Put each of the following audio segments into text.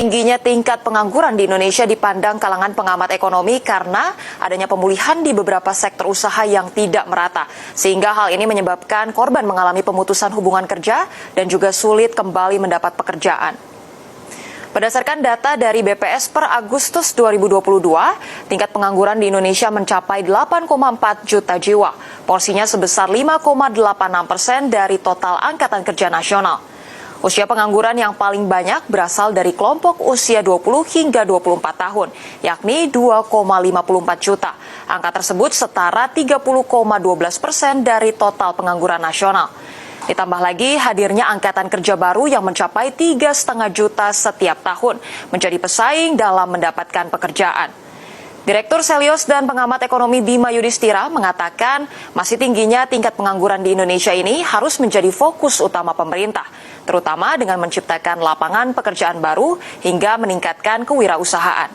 Tingginya tingkat pengangguran di Indonesia dipandang kalangan pengamat ekonomi karena adanya pemulihan di beberapa sektor usaha yang tidak merata. Sehingga hal ini menyebabkan korban mengalami pemutusan hubungan kerja dan juga sulit kembali mendapat pekerjaan. Berdasarkan data dari BPS per Agustus 2022, tingkat pengangguran di Indonesia mencapai 8,4 juta jiwa. Porsinya sebesar 5,86% dari total angkatan kerja nasional. Usia pengangguran yang paling banyak berasal dari kelompok usia 20 hingga 24 tahun, yakni 2,54 juta. Angka tersebut setara 30,12% dari total pengangguran nasional. Ditambah lagi hadirnya angkatan kerja baru yang mencapai 3,5 juta setiap tahun, menjadi pesaing dalam mendapatkan pekerjaan. Direktur Selios dan pengamat ekonomi Bima Yudhistira mengatakan masih tingginya tingkat pengangguran di Indonesia ini harus menjadi fokus utama pemerintah, terutama dengan menciptakan lapangan pekerjaan baru hingga meningkatkan kewirausahaan.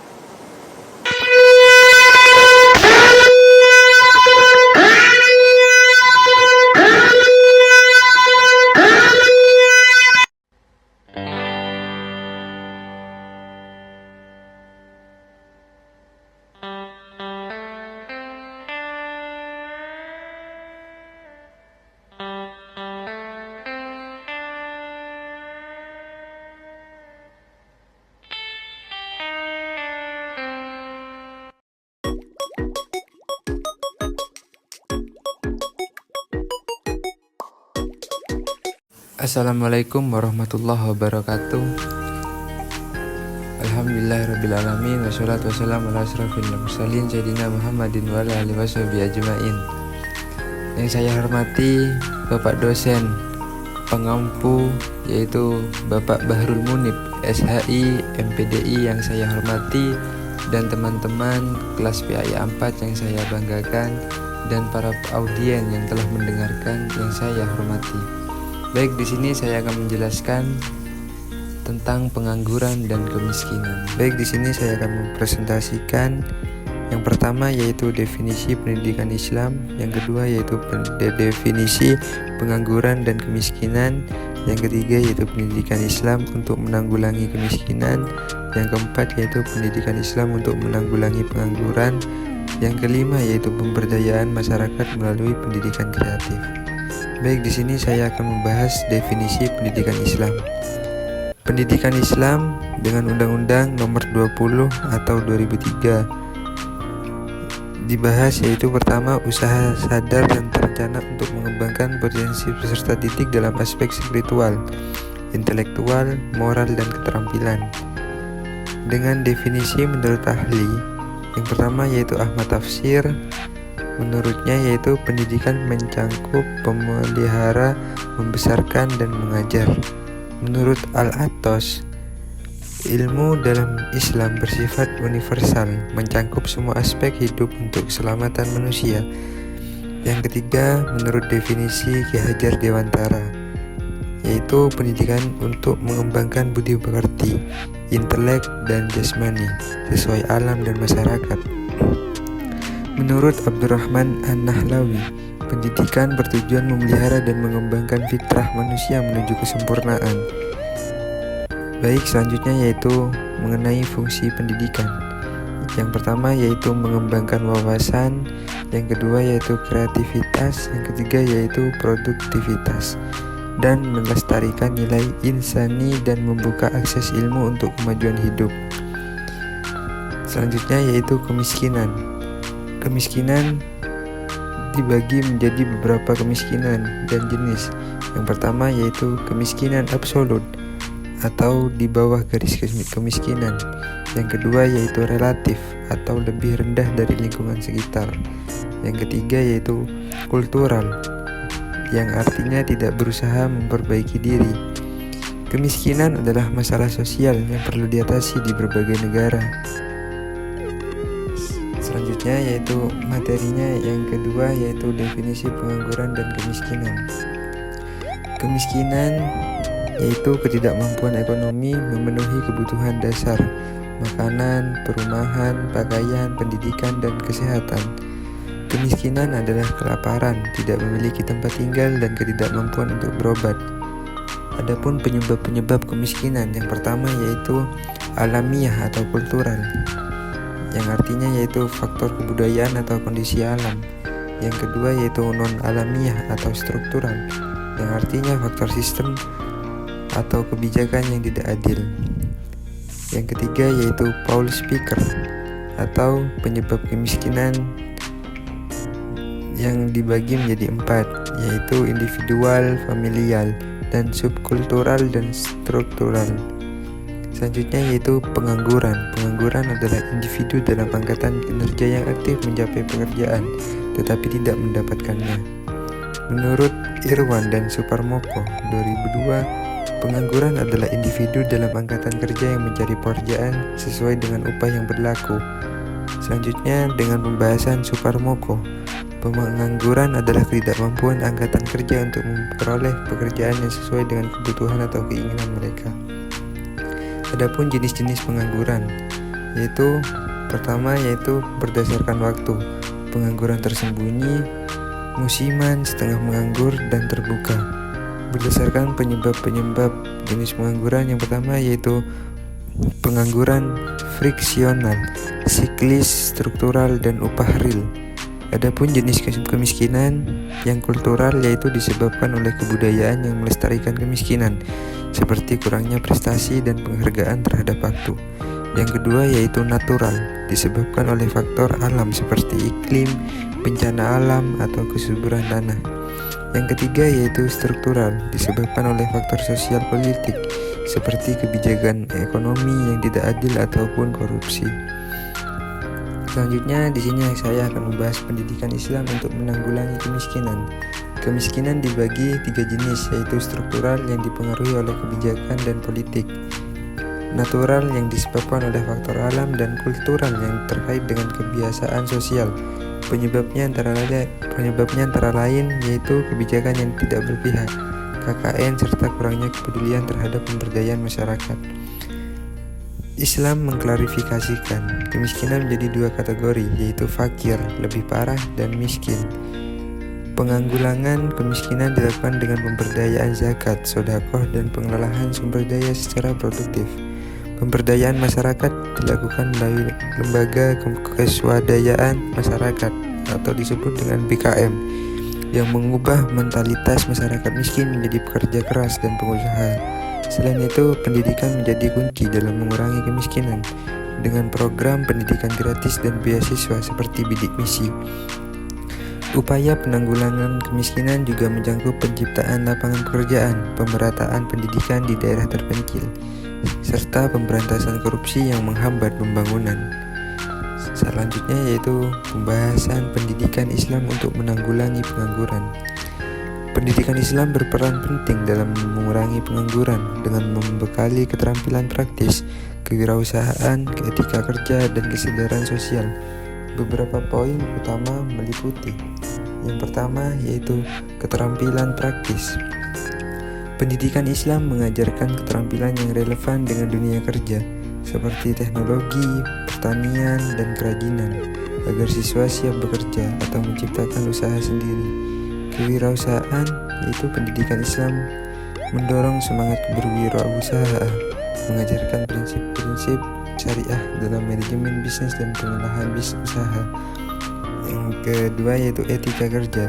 Assalamualaikum warahmatullahi wabarakatuh. Alhamdulillahirrabbilalamin. Wassalatu wassalamu ala asrafil mursalin Sayyidina Muhammadin wa ala alihi washabihi ajma'in. Yang saya hormati Bapak dosen pengampu, yaitu Bapak Bahrul Munib SHI MPDI yang saya hormati, dan teman-teman kelas PAI 4 yang saya banggakan, dan para audien yang telah mendengarkan yang saya hormati. Baik, di sini saya akan menjelaskan tentang pengangguran dan kemiskinan. Baik, di sini saya akan mempresentasikan yang pertama yaitu definisi pendidikan Islam, yang kedua yaitu definisi pengangguran dan kemiskinan, yang ketiga yaitu pendidikan Islam untuk menanggulangi kemiskinan, yang keempat yaitu pendidikan Islam untuk menanggulangi pengangguran, yang kelima yaitu pemberdayaan masyarakat melalui pendidikan kreatif. Baik, di sini saya akan membahas definisi pendidikan Islam. Pendidikan Islam dengan Undang-Undang Nomor 20 atau 2003 dibahas, yaitu pertama, usaha sadar dan terencana untuk mengembangkan potensi peserta didik dalam aspek spiritual, intelektual, moral, dan keterampilan. Dengan definisi menurut ahli, yang pertama yaitu Ahmad Tafsir. Menurutnya yaitu pendidikan mencangkup memelihara, membesarkan, dan mengajar. Menurut Al-Atos, ilmu dalam Islam bersifat universal, mencangkup semua aspek hidup untuk keselamatan manusia. Yang ketiga, menurut definisi Ki Hajar Dewantara, yaitu pendidikan untuk mengembangkan budi pekerti, intelek, dan jasmani sesuai alam dan masyarakat. Menurut Abdurrahman An-Nahlawi, pendidikan bertujuan memelihara dan mengembangkan fitrah manusia menuju kesempurnaan. Baik, selanjutnya yaitu mengenai fungsi pendidikan. Yang pertama yaitu mengembangkan wawasan, yang kedua yaitu kreativitas, yang ketiga yaitu produktivitas, dan melestarikan nilai insani dan membuka akses ilmu untuk kemajuan hidup. Selanjutnya yaitu kemiskinan. Kemiskinan dibagi menjadi beberapa kemiskinan dan jenis. Yang pertama yaitu kemiskinan absolut atau di bawah garis kemiskinan. Yang kedua yaitu relatif atau lebih rendah dari lingkungan sekitar. Yang ketiga yaitu kultural, yang artinya tidak berusaha memperbaiki diri. Kemiskinan adalah masalah sosial yang perlu diatasi di berbagai negara. Selanjutnya yaitu materinya, yang kedua yaitu definisi pengangguran dan kemiskinan. Kemiskinan yaitu ketidakmampuan ekonomi memenuhi kebutuhan dasar, makanan, perumahan, pakaian, pendidikan, dan kesehatan. Kemiskinan adalah kelaparan, tidak memiliki tempat tinggal, dan ketidakmampuan untuk berobat. Adapun penyebab-penyebab kemiskinan, yang pertama yaitu alamiah atau kultural, yang artinya yaitu faktor kebudayaan atau kondisi alam. Yang kedua yaitu non-alamiah atau struktural, yang artinya faktor sistem atau kebijakan yang tidak adil. Yang ketiga yaitu Paul Speaker atau penyebab kemiskinan yang dibagi menjadi 4, yaitu individual, familial, dan subkultural dan struktural. Selanjutnya yaitu pengangguran. Pengangguran adalah individu dalam angkatan kinerja yang aktif mencapai pekerjaan tetapi tidak mendapatkannya. Menurut Irwan dan Suparmoko 2002, pengangguran adalah individu dalam angkatan kerja yang mencari pekerjaan sesuai dengan upah yang berlaku. Selanjutnya dengan pembahasan Suparmoko, pengangguran adalah ketidakmampuan angkatan kerja untuk memperoleh pekerjaan yang sesuai dengan kebutuhan atau keinginan mereka. Adapun jenis-jenis pengangguran, yaitu pertama yaitu berdasarkan waktu, pengangguran tersembunyi, musiman, setengah menganggur, dan terbuka. Berdasarkan penyebab-penyebab jenis pengangguran, yang pertama yaitu pengangguran friksional, siklis, struktural, dan upah real. Adapun jenis kemiskinan yang kultural yaitu disebabkan oleh kebudayaan yang melestarikan kemiskinan, seperti kurangnya prestasi dan penghargaan terhadap waktu. Yang kedua yaitu natural, disebabkan oleh faktor alam seperti iklim, bencana alam, atau kesuburan tanah. Yang ketiga yaitu struktural, disebabkan oleh faktor sosial politik seperti kebijakan ekonomi yang tidak adil ataupun korupsi. Selanjutnya di sini saya akan membahas pendidikan Islam untuk menanggulangi kemiskinan. Kemiskinan dibagi 3 jenis, yaitu struktural yang dipengaruhi oleh kebijakan dan politik, natural yang disebabkan oleh faktor alam, dan kultural yang terkait dengan kebiasaan sosial. Penyebabnya antara lain yaitu kebijakan yang tidak berpihak, KKN, serta kurangnya kepedulian terhadap pemberdayaan masyarakat. Islam mengklarifikasikan kemiskinan menjadi 2 kategori, yaitu fakir, lebih parah, dan miskin. Penganggulangan kemiskinan dilakukan dengan pemberdayaan zakat, sedekah, dan pengelolaan sumber daya secara produktif. Pemberdayaan masyarakat dilakukan melalui lembaga keswadayaan masyarakat atau disebut dengan BKM, yang mengubah mentalitas masyarakat miskin menjadi pekerja keras dan pengusaha. Selain itu, pendidikan menjadi kunci dalam mengurangi kemiskinan dengan program pendidikan gratis dan beasiswa seperti bidik misi. Upaya penanggulangan kemiskinan juga mencakup penciptaan lapangan pekerjaan, pemerataan pendidikan di daerah terpencil, serta pemberantasan korupsi yang menghambat pembangunan. Selanjutnya yaitu pembahasan pendidikan Islam untuk menanggulangi pengangguran. Pendidikan Islam berperan penting dalam mengurangi pengangguran dengan membekali keterampilan praktis, kewirausahaan, etika kerja, dan kesadaran sosial. Beberapa poin utama meliputi: yang pertama yaitu keterampilan praktis. Pendidikan Islam mengajarkan keterampilan yang relevan dengan dunia kerja, seperti teknologi, pertanian, dan kerajinan, agar siswa siap bekerja atau menciptakan usaha sendiri. Kewirausahaan, yaitu pendidikan Islam mendorong semangat berwirausaha, mengajarkan prinsip-prinsip syariah dalam manajemen bisnis dan pengolahan bisnis usaha. Yang kedua yaitu etika kerja.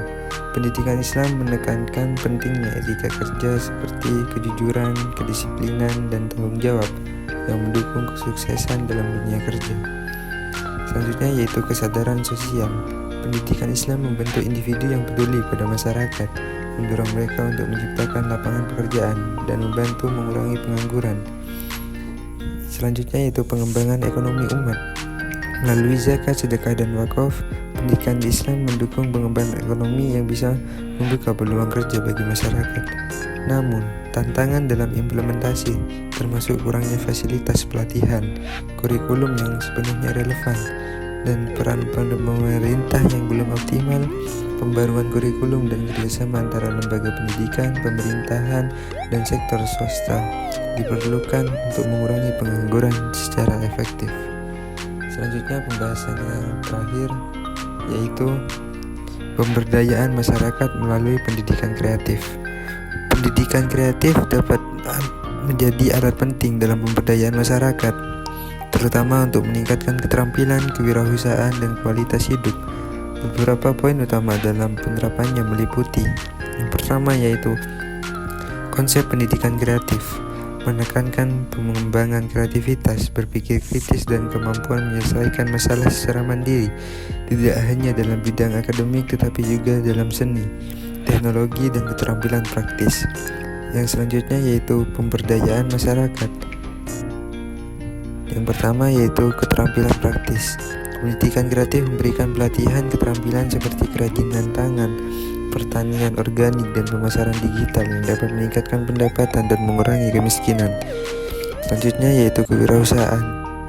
Pendidikan Islam menekankan pentingnya etika kerja seperti kejujuran, kedisiplinan, dan tanggung jawab yang mendukung kesuksesan dalam dunia kerja. Selanjutnya yaitu kesadaran sosial. Pendidikan Islam membentuk individu yang peduli pada masyarakat, mendorong mereka untuk menciptakan lapangan pekerjaan, dan membantu mengurangi pengangguran. Selanjutnya yaitu pengembangan ekonomi umat. Melalui zakat, sedekah, dan wakaf, pendidikan di Islam mendukung pengembangan ekonomi yang bisa membuka peluang kerja bagi masyarakat. Namun, tantangan dalam implementasi termasuk kurangnya fasilitas pelatihan, kurikulum yang sepenuhnya relevan, dan peran pemerintah yang belum optimal. Pembaruan kurikulum dan kerjasama antara lembaga pendidikan, pemerintahan, dan sektor swasta diperlukan untuk mengurangi pengangguran secara efektif. Selanjutnya pembahasan yang terakhir yaitu pemberdayaan masyarakat melalui pendidikan kreatif. Pendidikan kreatif dapat menjadi alat penting dalam pemberdayaan masyarakat, terutama untuk meningkatkan keterampilan, kewirausahaan, dan kualitas hidup. Beberapa poin utama dalam penerapannya meliputi: yang pertama yaitu konsep pendidikan kreatif, menekankan pengembangan kreativitas, berpikir kritis, dan kemampuan menyelesaikan masalah secara mandiri, tidak hanya dalam bidang akademik tetapi juga dalam seni, teknologi, dan keterampilan praktis. Yang selanjutnya yaitu pemberdayaan masyarakat. Yang pertama yaitu keterampilan praktis. Pendidikan kreatif memberikan pelatihan keterampilan seperti kerajinan tangan, pertanian organik, dan pemasaran digital yang dapat meningkatkan pendapatan dan mengurangi kemiskinan. Selanjutnya yaitu kewirausahaan.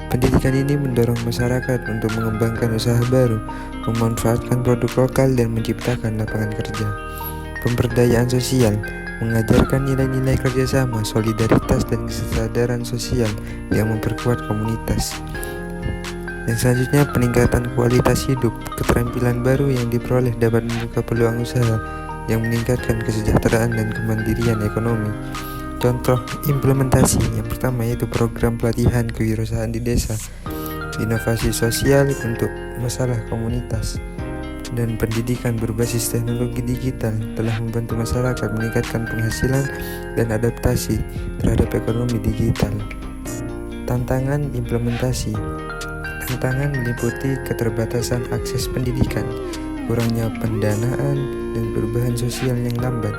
Pendidikan ini mendorong masyarakat untuk mengembangkan usaha baru, memanfaatkan produk lokal, dan menciptakan lapangan kerja. Pemberdayaan sosial mengajarkan nilai-nilai kerjasama, solidaritas, dan kesadaran sosial yang memperkuat komunitas. Yang selanjutnya peningkatan kualitas hidup. Keterampilan baru yang diperoleh dapat membuka peluang usaha yang meningkatkan kesejahteraan dan kemandirian ekonomi. Contoh implementasi yang pertama yaitu program pelatihan kewirausahaan di desa, inovasi sosial untuk masalah komunitas, dan pendidikan berbasis teknologi digital telah membantu masyarakat meningkatkan penghasilan dan adaptasi terhadap ekonomi digital. Tantangan implementasi. Tantangan meliputi keterbatasan akses pendidikan, kurangnya pendanaan, dan perubahan sosial yang lambat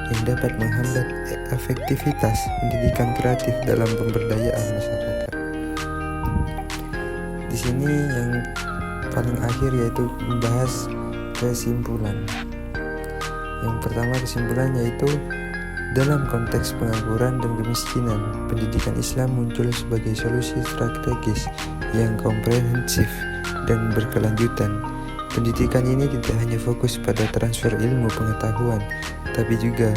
yang dapat menghambat efektivitas pendidikan kreatif dalam pemberdayaan masyarakat. Di sini yang paling akhir yaitu membahas kesimpulan. Yang pertama kesimpulan yaitu dalam konteks pengangguran dan kemiskinan, pendidikan Islam muncul sebagai solusi strategis yang komprehensif dan berkelanjutan. Pendidikan ini tidak hanya fokus pada transfer ilmu pengetahuan, tapi juga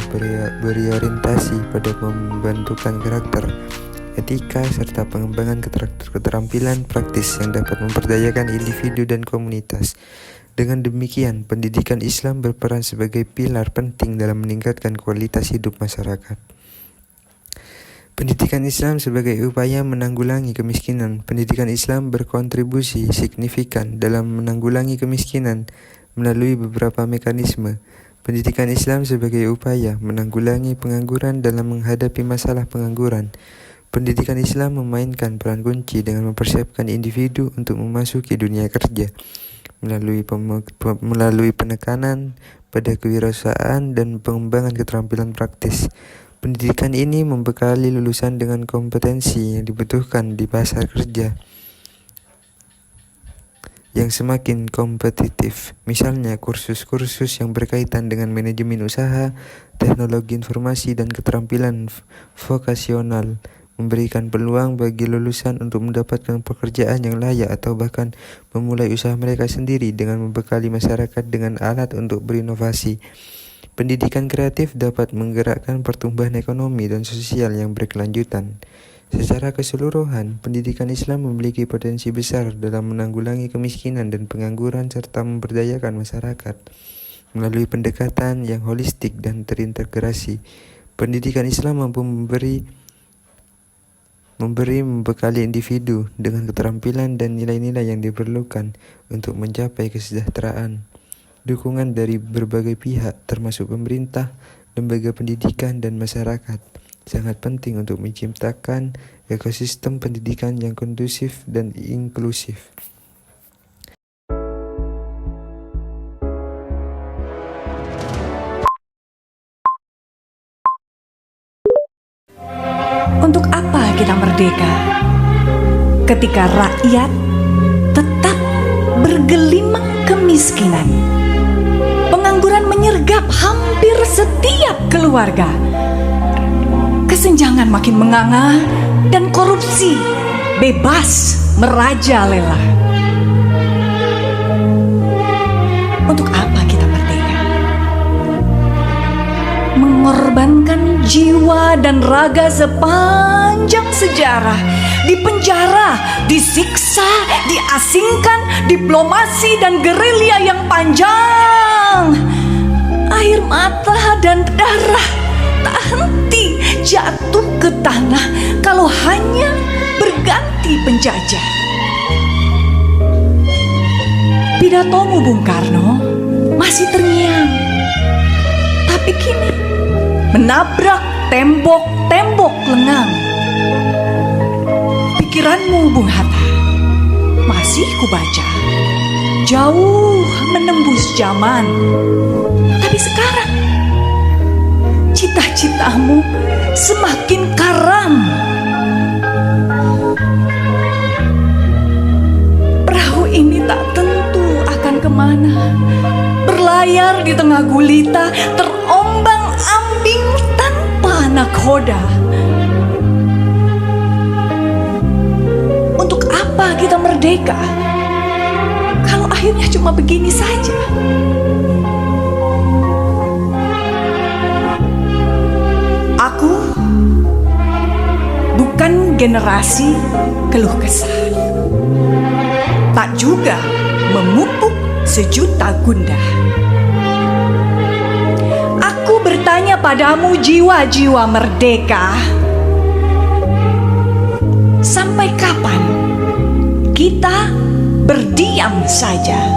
berorientasi pada pembentukan karakter, etika, serta pengembangan keterampilan praktis yang dapat memperdayakan individu dan komunitas. Dengan demikian, pendidikan Islam berperan sebagai pilar penting dalam meningkatkan kualitas hidup masyarakat. Pendidikan Islam sebagai upaya menanggulangi kemiskinan. Pendidikan Islam berkontribusi signifikan dalam menanggulangi kemiskinan melalui beberapa mekanisme. Pendidikan Islam sebagai upaya menanggulangi pengangguran dalam menghadapi masalah pengangguran. Pendidikan Islam memainkan peran kunci dengan mempersiapkan individu untuk memasuki dunia kerja melalui penekanan pada kewirausahaan dan pengembangan keterampilan praktis. Pendidikan ini membekali lulusan dengan kompetensi yang dibutuhkan di pasar kerja yang semakin kompetitif. Misalnya kursus-kursus yang berkaitan dengan manajemen usaha, teknologi informasi, dan keterampilan vokasional memberikan peluang bagi lulusan untuk mendapatkan pekerjaan yang layak atau bahkan memulai usaha mereka sendiri dengan membekali masyarakat dengan alat untuk berinovasi. Pendidikan kreatif dapat menggerakkan pertumbuhan ekonomi dan sosial yang berkelanjutan. Secara keseluruhan, pendidikan Islam memiliki potensi besar dalam menanggulangi kemiskinan dan pengangguran serta memberdayakan masyarakat. Melalui pendekatan yang holistik dan terintegrasi, pendidikan Islam mampu membekali individu dengan keterampilan dan nilai-nilai yang diperlukan untuk mencapai kesejahteraan. Dukungan dari berbagai pihak termasuk pemerintah, lembaga pendidikan, dan masyarakat sangat penting untuk menciptakan ekosistem pendidikan yang kondusif dan inklusif. Untuk apa kita merdeka? Ketika rakyat tetap bergelimang kemiskinan, pengangguran menyergap hampir setiap keluarga, kesenjangan makin menganga, dan korupsi bebas merajalela. Untuk apa kita merdeka? Mengorbankan jiwa dan raga sepanjang sejarah, dipenjara, disiksa, diasingkan, diplomasi dan gerilya yang panjang, air mata dan darah tak jatuh ke tanah kalau hanya berganti penjajah. Pidatomu Bung Karno masih terngiang, tapi kini menabrak tembok-tembok lengang. Pikiranmu Bung Hatta masih kubaca, jauh menembus zaman. Tapi sekarang cita-citamu semakin karam. Perahu ini tak tentu akan kemana, berlayar di tengah gulita, terombang-ambing tanpa nakoda. Untuk apa kita merdeka kalau akhirnya cuma begini saja? Aku bukan generasi keluh kesah, tak juga memupuk sejuta gundah. Aku bertanya padamu jiwa-jiwa merdeka, sampai kapan kita berdiam saja?